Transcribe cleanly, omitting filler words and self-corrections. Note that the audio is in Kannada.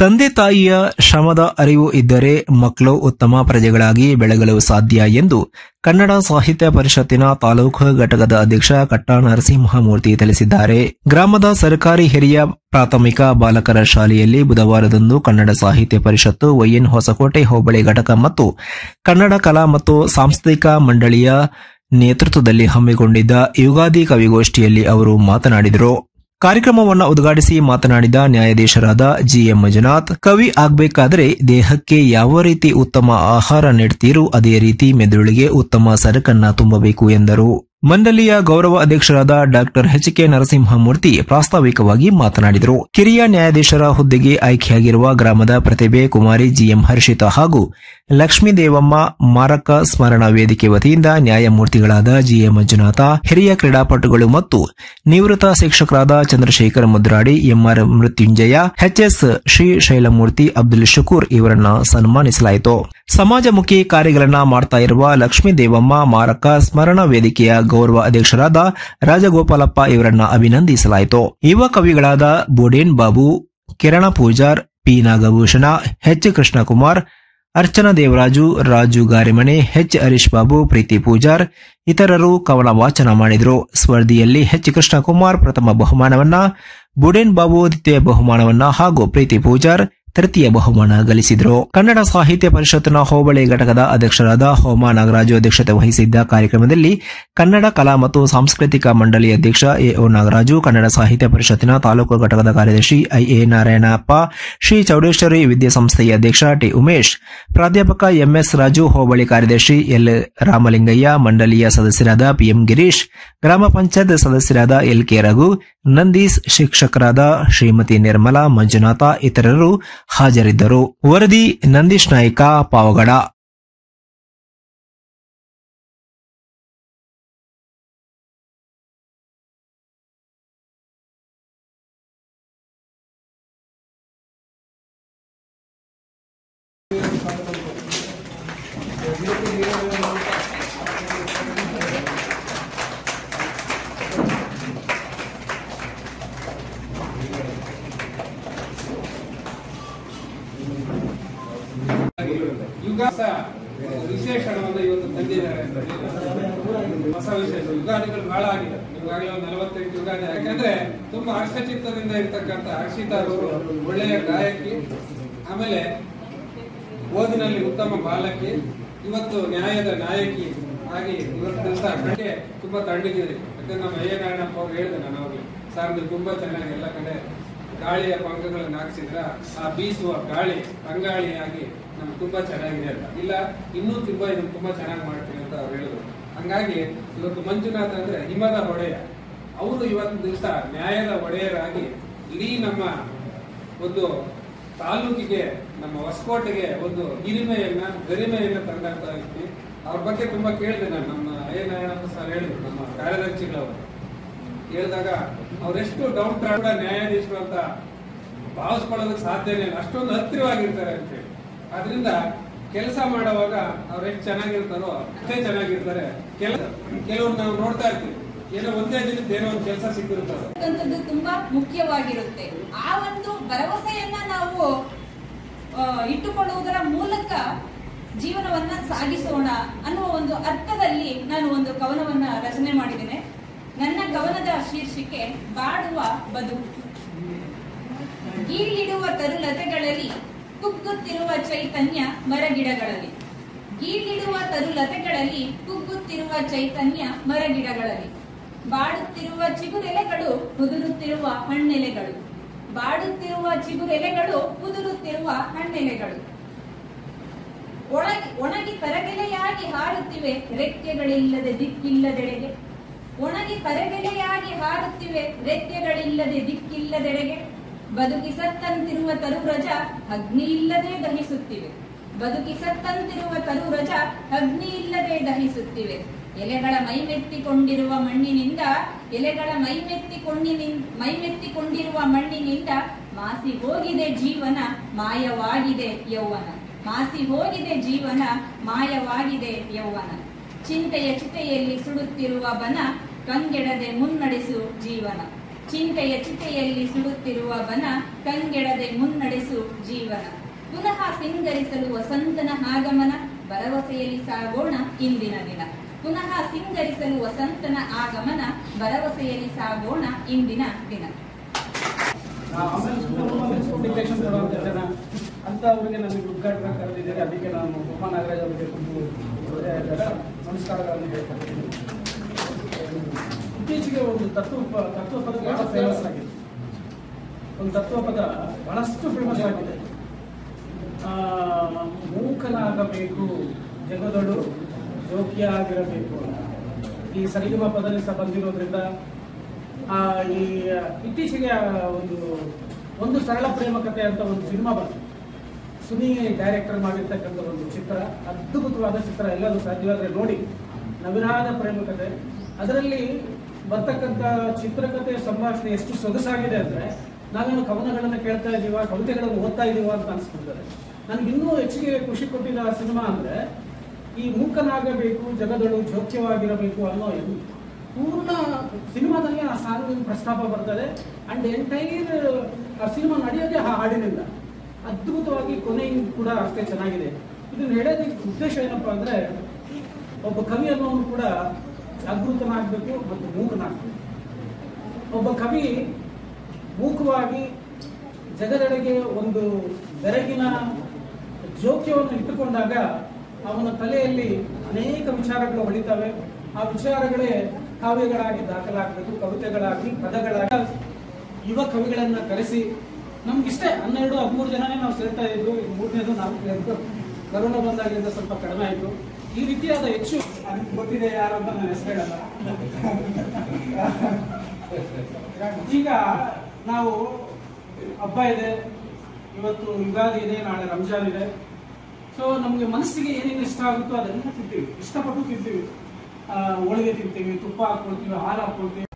ತಂದೆ ತಾಯಿಯ ಶ್ರಮದ ಅರಿವು ಇದ್ದರೆ ಮಕ್ಕಳು ಉತ್ತಮ ಪ್ರಜೆಗಳಾಗಿ ಬೆಳಗಲು ಸಾಧ್ಯ ಎಂದು ಕನ್ನಡ ಸಾಹಿತ್ಯ ಪರಿಷತ್ತಿನ ತಾಲೂಕು ಘಟಕದ ಅಧ್ಯಕ್ಷ ಕಟ್ಟ ನರಸಿಂಹಮೂರ್ತಿ ತಿಳಿಸಿದ್ದಾರೆ. ಗ್ರಾಮದ ಸರ್ಕಾರಿ ಹಿರಿಯ ಪ್ರಾಥಮಿಕ ಬಾಲಕರ ಶಾಲೆಯಲ್ಲಿ ಬುಧವಾರದಂದು ಕನ್ನಡ ಸಾಹಿತ್ಯ ಪರಿಷತ್ತು ವೈಎನ್ ಹೊಸಕೋಟೆ ಹೋಬಳಿ ಘಟಕ ಮತ್ತು ಕನ್ನಡ ಕಲಾ ಮತ್ತು ಸಾಂಸ್ಕೃತಿಕ ಮಂಡಳಿಯ ನೇತೃತ್ವದಲ್ಲಿ ಹಮ್ಮಿಕೊಂಡಿದ್ದ ಯುಗಾದಿ ಕವಿಗೋಷ್ಠಿಯಲ್ಲಿ ಅವರು ಮಾತನಾಡಿದರು. ಕಾರ್ಯಕ್ರಮವನ್ನು ಉದ್ಘಾಟಿಸಿ ಮಾತನಾಡಿದ ನ್ಯಾಯಾಧೀಶರಾದ ಜಿಎಂ ಮಂಜುನಾಥ್, ಕವಿ ಆಗಬೇಕಾದರೆ ದೇಹಕ್ಕೆ ಯಾವ ರೀತಿ ಉತ್ತಮ ಆಹಾರ ನೀಡ್ತೀರೋ ಅದೇ ರೀತಿ ಮೆದುಳಿಗೆ ಉತ್ತಮ ಸರಕನ್ನ ತುಂಬಬೇಕು ಎಂದರು. ಮಂಡಳಿಯ ಗೌರವ ಅಧ್ಯಕ್ಷರಾದ ಡಾಕ್ಟರ್ ಎಚ್.ಕೆ. ನರಸಿಂಹಮೂರ್ತಿ ಪ್ರಾಸ್ತಾವಿಕವಾಗಿ ಮಾತನಾಡಿದರು. ಕಿರಿಯ ನ್ಯಾಯಾಧೀಶರ ಹುದ್ದೆಗೆ ಆಯ್ಕೆಯಾಗಿರುವ ಗ್ರಾಮದ ಪ್ರತಿಭೆ ಕುಮಾರಿ ಜಿಎಂ ಹರ್ಷಿತಾ ಹಾಗೂ ಲಕ್ಷ್ಮೀದೇವಮ್ಮ ಮಾರಕ ಸ್ಮರಣ ವೇದಿಕೆ ವತಿಯಿಂದ ನ್ಯಾಯಮೂರ್ತಿಗಳಾದ ಜಿಎಂ ಮಂಜುನಾಥ, ಹಿರಿಯ ಕ್ರೀಡಾಪಟುಗಳು ಮತ್ತು ನಿವೃತ್ತ ಶಿಕ್ಷಕರಾದ ಚಂದ್ರಶೇಖರ್ ಮುದ್ರಾಡಿ, ಎಂಆರ್ ಮೃತ್ಯುಂಜಯ, ಎಚ್ಎಸ್ ಶ್ರೀಶೈಲಮೂರ್ತಿ, ಅಬ್ದುಲ್ ಶಕೂರ್ ಇವರನ್ನ ಸನ್ಮಾನಿಸಲಾಯಿತು. ಸಮಾಜಮುಖಿ ಕಾರ್ಯಗಳನ್ನ ಮಾಡ್ತಾ ಇರುವ ಲಕ್ಷ್ಮೀದೇವಮ್ಮ ಮಾರಕ ಸ್ಮರಣ ವೇದಿಕೆಯ ಗೌರವ ಅಧ್ಯಕ್ಷರಾದ ರಾಜಗೋಪಾಲಪ್ಪ ಇವರನ್ನ ಅಭಿನಂದಿಸಲಾಯಿತು. ಯುವ ಕವಿಗಳಾದ Boden Babu, Kirana Poojar, P Nagabhushana, H Krishnakumar, Archana Devaraju, Raju Garimane, H Harish Babu, Preethi Poojar ಇತರರು ಕವನ ವಾಚನ ಮಾಡಿದರು. ಸ್ಪರ್ಧೆಯಲ್ಲಿ ಎಚ್ ಕೃಷ್ಣಕುಮಾರ್ ಪ್ರಥಮ ಬಹುಮಾನವನ್ನ, ಬೋಡೇನ್ ಬಾಬು ದ್ವಿತೀಯ ಬಹುಮಾನವನ್ನ ಹಾಗೂ ಪ್ರೀತಿ ಪೂಜಾರ್ ತೃತೀಯ ಬಹುಮಾನ ಗಳಿಸಿದರು. ಕನ್ನಡ ಸಾಹಿತ್ಯ ಪರಿಷತ್ತಿನ ಹೋಬಳಿ ಘಟಕದ ಅಧ್ಯಕ್ಷರಾದ ಹೋಮ ನಾಗರಾಜು ಅಧ್ಯಕ್ಷತೆ ವಹಿಸಿದ್ದ ಕಾರ್ಯಕ್ರಮದಲ್ಲಿ ಕನ್ನಡ ಕಲಾ ಮತ್ತು ಸಾಂಸ್ಕೃತಿಕ ಮಂಡಳಿ ಅಧ್ಯಕ್ಷ ಎಒ ನಾಗರಾಜು, ಕನ್ನಡ ಸಾಹಿತ್ಯ ಪರಿಷತ್ತಿನ ತಾಲೂಕು ಘಟಕದ ಕಾರ್ಯದರ್ಶಿ ಐಎ ನಾರಾಯಣಪ್ಪ, ಶ್ರೀ ಚೌಡೇಶ್ವರಿ ವಿದ್ಯಾಸಂಸ್ಥೆಯ ಅಧ್ಯಕ್ಷ ಟಿ ಉಮೇಶ್, ಪ್ರಾಧ್ಯಾಪಕ ಎಂಎಸ್ ರಾಜು, ಹೋಬಳಿ ಕಾರ್ಯದರ್ಶಿ ಎಲ್ ರಾಮಲಿಂಗಯ್ಯ, ಮಂಡಳಿಯ ಸದಸ್ಯರಾದ ಪಿಎಂ ಗಿರೀಶ್, ಗ್ರಾಮ ಪಂಚಾಯತ್ ಸದಸ್ಯರಾದ ಎಲ್ ಕೆ ರಘು, ನಂದೀಶ್, ಶಿಕ್ಷಕರಾದ ಶ್ರೀಮತಿ ನಿರ್ಮಲಾ, ಮಂಜುನಾಥ ಇತರರು ಹಾಜರಿದ್ದರು. ವರದಿ ನಂದೀಶ್ ನಾಯ್ಕ, ಪಾವಗಡ. ವಿಶೇಷಣವನ್ನು ಇವತ್ತು ತಂದಿದ್ದಾರೆ. ಹೊಸ ವಿಶೇಷ ಯುಗಾದಿಗಳು ಬಹಳ ಆಗಿದೆ. ಈಗಾಗಲೇ 48 ಯುಗಾದಿ. ಯಾಕಂದ್ರೆ ತುಂಬಾ ಹರ್ಷಚಿತ್ತದಿಂದ ಇರ್ತಕ್ಕಂಥ ಹರ್ಷಿತಾ ಅವರು ಒಳ್ಳೆಯ ಗಾಯಕಿ, ಆಮೇಲೆ ಓದಿನಲ್ಲಿ ಉತ್ತಮ ಬಾಲಕಿ, ಇವತ್ತು ನ್ಯಾಯದ ನಾಯಕಿ ಆಗಿ ಇವತ್ತು ದಿವಸ ಕಡೆ ತುಂಬಾ ತಣ್ಣಗಿದೆ. ಯಾಕಂದ್ರೆ ನಮ್ಮ ಎ ನಾರಾಯಣಪ್ಪ ಅವ್ರು ಹೇಳಿದೆ, ನಾನು ಅವ್ರಿಗೆ ಸಾರ್ ನೀವು ತುಂಬಾ ಚೆನ್ನಾಗಿ ಎಲ್ಲ ಕಡೆ ಗಾಳಿಯ ಪಂಗಗಳನ್ನು ಹಾಕ್ಸಿದ್ರ ಆ ಬೀಸುವ ಗಾಳಿ ತಂಗಾಳಿಯಾಗಿ ನಮ್ಗೆ ತುಂಬಾ ಚೆನ್ನಾಗಿದೆ ಅಂತ. ಇಲ್ಲ ಇನ್ನೂ ತುಂಬಾ ಇದನ್ನು ತುಂಬಾ ಚೆನ್ನಾಗಿ ಮಾಡ್ತೀನಿ ಅಂತ ಅವ್ರು ಹೇಳಿದ್ರು. ಹಂಗಾಗಿ ಇವತ್ತು ಮಂಜುನಾಥ್ ಅಂದ್ರೆ ಹಿಮದ ಒಡೆಯ, ಅವರು ಇವತ್ತು ದಿವಸ ನ್ಯಾಯದ ಒಡೆಯರಾಗಿ ಇಡೀ ನಮ್ಮ ಒಂದು ತಾಲೂಕಿಗೆ, ನಮ್ಮ ಹೊಸಕೋಟೆಗೆ ಒಂದು ಗರಿಮೆಯನ್ನ ತಂದಂತ ವ್ಯಕ್ತಿ. ಅವ್ರ ಬಗ್ಗೆ ತುಂಬಾ ಕೇಳಿದೆ ನಾನು. ನಮ್ಮ ಎ ನಾರಾಯಣಪ್ಪ ಸರ್ ಹೇಳಿದ್ರು, ನಮ್ಮ ಕಾರ್ಯದರ್ಶಿಗಳವರು ಹೇಳಿದಾಗ ಅವರೆಷ್ಟು ಡೌನ್ ಕೂಡ ನ್ಯಾಯಾಧೀಶರು ಅಂತ ಭಾವಿಸ್ಕೊಳ್ಳೋದಕ್ಕೆ ಸಾಧ್ಯನೇ ಇಲ್ಲ, ಅಷ್ಟೊಂದು ಹತ್ತಿರವಾಗಿರ್ತಾರೆ ಅಂತ ಹೇಳಿ. ಆದ್ರಿಂದ ಕೆಲಸ ಮಾಡುವಾಗ ಅವ್ರು ಎಷ್ಟು ಚೆನ್ನಾಗಿರ್ತಾರೋ ಅಷ್ಟೇ ಚೆನ್ನಾಗಿರ್ತಾರೆ. ಕೆಲವ್ರು ನಾವು ನೋಡ್ತಾ ಇರ್ತೀವಿ, ಏನೋ ಒಂದೇ ದಿನದ ಏನೋ ಒಂದು ಕೆಲಸ ಸಿಕ್ಕಿರುತ್ತದೆ, ತುಂಬಾ ಮುಖ್ಯವಾಗಿರುತ್ತೆ. ಆ ಒಂದು ಭರವಸೆಯನ್ನ ನಾವು ಇಟ್ಟುಕೊಳ್ಳುವುದರ ಮೂಲಕ ಜೀವನವನ್ನ ಸಾಗಿಸೋಣ ಅನ್ನುವ ಒಂದು ಅರ್ಥದಲ್ಲಿ ನಾನು ಒಂದು ಕವನವನ್ನ ರಚನೆ ಮಾಡಿದ್ದೇನೆ. ನನ್ನ ಕವನದ ಶೀರ್ಷಿಕೆ ಬಾಡುವ ಬದುಕು. ಗೀಳಿಡುವ ತರುಲತೆಗಳಲ್ಲಿ ಕುಗ್ಗುತ್ತಿರುವ ಚೈತನ್ಯ ಮರಗಿಡಗಳಲ್ಲಿ, ಗೀಳಿಡುವ ತರುಲತೆಗಳಲ್ಲಿ ಕುಗ್ಗುತ್ತಿರುವ ಚೈತನ್ಯ ಮರಗಿಡಗಳಲ್ಲಿ, ಬಾಡುತ್ತಿರುವ ಚಿಗುರೆಲೆಗಳು ಉದುರುತ್ತಿರುವ ಹಣ್ಣೆಲೆಗಳು, ಬಾಡುತ್ತಿರುವ ಚಿಗುರೆಲೆಗಳು ಉದುರುತ್ತಿರುವ ಹಣ್ಣೆಲೆಗಳು, ಒಣಗಿ ತರಗೆಲೆಯಾಗಿ ಹಾರುತ್ತಿವೆ ರೆಕ್ಕೆಗಳಿಲ್ಲದೆ ದಿಕ್ಕಿಲ್ಲದೆಡೆಗೆ, ಒಣಗಿ ತರಗೆಲೆಯಾಗಿ ಹಾರುತ್ತಿವೆ ರೆಕ್ಕೆಗಳಿಲ್ಲದೆ ದಿಕ್ಕಿಲ್ಲದೆಡೆಗೆ, ಬದುಕಿ ಸತ್ತಂತಿರುವ ತರುರಜ ಅಗ್ನಿ ಇಲ್ಲದೆ ದಹಿಸುತ್ತಿವೆ, ಬದುಕಿ ಸತ್ತಂತಿರುವ ತರುರಜ ಅಗ್ನಿ ಇಲ್ಲದೆ ದಹಿಸುತ್ತಿವೆ. ಎಲೆಗಳ ಮೈಮೆತ್ತಿಕೊಂಡಿರುವ ಮಣ್ಣಿನಿಂದ, ಎಲೆಗಳ ಮೈಮೆತ್ತಿಕೊಂಡಿರುವ ಮಣ್ಣಿನಿಂದ ಮಾಸಿ ಹೋಗಿದೆ ಜೀವನ, ಮಾಯವಾಗಿದೆ ಯೌವನ, ಮಾಸಿ ಹೋಗಿದೆ ಜೀವನ, ಮಾಯವಾಗಿದೆ ಯೌವನ. ಚಿಂತೆಯ ಚಿತೆಯಲ್ಲಿ ಸುಡುತ್ತಿರುವ ಬನ, ಕಂಗೆಡದೆ ಮುನ್ನಡೆಸು ಜೀವನ, ಚಿಂತೆಯ ಚಿತೆಯಲ್ಲಿ ಸುಡುತ್ತಿರುವ ಬನ, ಕಂಗೆಡದೆ ಮುನ್ನಡೆಸು ಜೀವನ. ಜೀವನ. ಪುನಃ ಸಿಂಗರಿಸಲು ವಸಂತನ ಆಗಮನ, ಭರವಸೆಯಲ್ಲಿ ಸಾಗೋಣ ಇಂದಿನ ದಿನ. ಪುನಃ ಸಿಂಗರಿಸಲು ವಸಂತನ ಆಗಮನ, ಭರವಸೆಯಲ್ಲಿ ಸಾಗೋಣ ಇಂದಿನ ದಿನ. ಅಂತ ಅವರಿಗೆ ನಮಗೆ ಉದ್ಘಾಟನಾ ಕರೆದಿದ್ದಾರೆ. ಅದಕ್ಕೆ ನಾನು ಉಮಾ ನಾಗರಾಜ್ ಅವರಿಗೆ ನಮಸ್ಕಾರಗಳನ್ನು ಹೇಳ್ತೀನಿ. ಇತ್ತೀಚೆಗೆ ಒಂದು ತತ್ವಪದ ಬಹಳ ಫೇಮಸ್ ಆಗಿದೆ. ಒಂದು ತತ್ವಪದ ಬಹಳಷ್ಟು ಫೇಮಸ್ ಆಗಿದೆ. ಮೂಕನಾಗಬೇಕು ಜಗದೊಳು ಜೋಕಿಯಾಗಿರಬೇಕು. ಈ ಸರಿಗಮ ಪದನಿಸ ಬಂದಿರೋದ್ರಿಂದ ಈ ಇತ್ತೀಚೆಗೆ ಒಂದು ಸರಳ ಪ್ರೇಮ ಕಥೆ ಅಂತ ಒಂದು ಸಿನಿಮಾ ಬಂತು. ಸುನಿ ಡೈರೆಕ್ಟರ್ ಮಾಡಿರ್ತಕ್ಕಂಥ ಒಂದು ಚಿತ್ರ, ಅದ್ಭುತವಾದ ಚಿತ್ರ. ಎಲ್ಲರೂ ಸಾಧ್ಯವಾದರೆ ನೋಡಿ. ನವಿರಾದ ಪ್ರೇಮ ಕಥೆ. ಅದರಲ್ಲಿ ಬರ್ತಕ್ಕಂಥ ಚಿತ್ರಕಥೆ ಸಂಭಾಷಣೆ ಎಷ್ಟು ಸೊಗಸಾಗಿದೆ ಅಂದ್ರೆ ನಾವೇನು ಕವನಗಳನ್ನು ಕೇಳ್ತಾ ಇದೀವ, ಕವಿತೆಗಳನ್ನು ಓದ್ತಾ ಇದೀವ ಅಂತ ಅನ್ಸ್ಬಿಡ್ತಾರೆ. ನನಗೆ ಇನ್ನೂ ಹೆಚ್ಚಿಗೆ ಖುಷಿ ಕೊಟ್ಟಿದ್ದ ಸಿನಿಮಾ ಅಂದ್ರೆ ಈ ಮೂಕನಾಗಬೇಕು ಜಗದೊಳು ಜೋಕ್ಯವಾಗಿರಬೇಕು ಅನ್ನೋ ಪೂರ್ಣ ಸಿನಿಮಾದಲ್ಲಿ ಆ ಸಾಂಗಿನ ಪ್ರಸ್ತಾಪ ಬರ್ತದೆ. ಅಂಡ್ ಎಂಟೈರ್ ಆ ಸಿನಿಮಾ ನಡೆಯೋದೇ ಆ ಹಾಡಿನಿಂದ. ಅದ್ಭುತವಾಗಿ ಕೊನೆಯೂ ಕೂಡ ಅಷ್ಟೇ ಚೆನ್ನಾಗಿದೆ. ಇದನ್ನು ಹೇಳೋದಕ್ಕೆ ಉದ್ದೇಶ ಏನಪ್ಪಾ ಅಂದ್ರೆ, ಒಬ್ಬ ಕವಿ ಅನ್ನೋನು ಕೂಡ ಜಾಗೃತನಾಗಬೇಕು ಮತ್ತು ಮೂಕನಾಗಬೇಕು. ಒಬ್ಬ ಕವಿ ಮೂಕವಾಗಿ ಜಗದೆಡೆಗೆ ಒಂದು ಬೆರಗಿನ ಜೋಕ್ಯವನ್ನು ಇಟ್ಟುಕೊಂಡಾಗ ಅವನ ತಲೆಯಲ್ಲಿ ಅನೇಕ ವಿಚಾರಗಳು ಹೊಳಿತವೆ. ಆ ವಿಚಾರಗಳೇ ಕಾವ್ಯಗಳಾಗಿ ದಾಖಲಾಗಬೇಕು, ಕವಿತೆಗಳಾಗಿ, ಪದಗಳಾಗಿ. ಯುವ ಕವಿಗಳನ್ನ ಕರೆಸಿ ನಮ್ಗಿಷ್ಟೇ 12-13 ಜನನೇ ನಾವು ಸೇರ್ತಾ ಇದ್ವು. 3ನೇದು 4ನೇದು ಕರೋನಾ ಬಂದಾಗಿಂದ ಸ್ವಲ್ಪ ಕಡಿಮೆ ಆಯಿತು. ಈ ರೀತಿಯಾದ ಹೆಚ್ಚು ಅದಕ್ಕೆ ಗೊತ್ತಿದೆ ಯಾರು ಅಂತ ನಾನು ಹೆಸರು ಹೇಳಲ್ಲ. ಈಗ ನಾವು ಹಬ್ಬ ಇದೆ, ಇವತ್ತು ಯುಗಾದಿ ಇದೆ, ನಾಳೆ ರಂಜಾನ್ ಇದೆ. ಸೊ ನಮಗೆ ಮನಸ್ಸಿಗೆ ಏನೇನು ಇಷ್ಟ ಆಗುತ್ತೋ ಅದೆಲ್ಲ ತಿಂತೀವಿ, ಇಷ್ಟಪಟ್ಟು ತಿಂತೀವಿ. ಹೋಳಿಗೆ ತಿಂತೀವಿ, ತುಪ್ಪ ಹಾಕೊಳ್ತೀವಿ, ಹಾಲು ಹಾಕೊಳ್ತೀವಿ.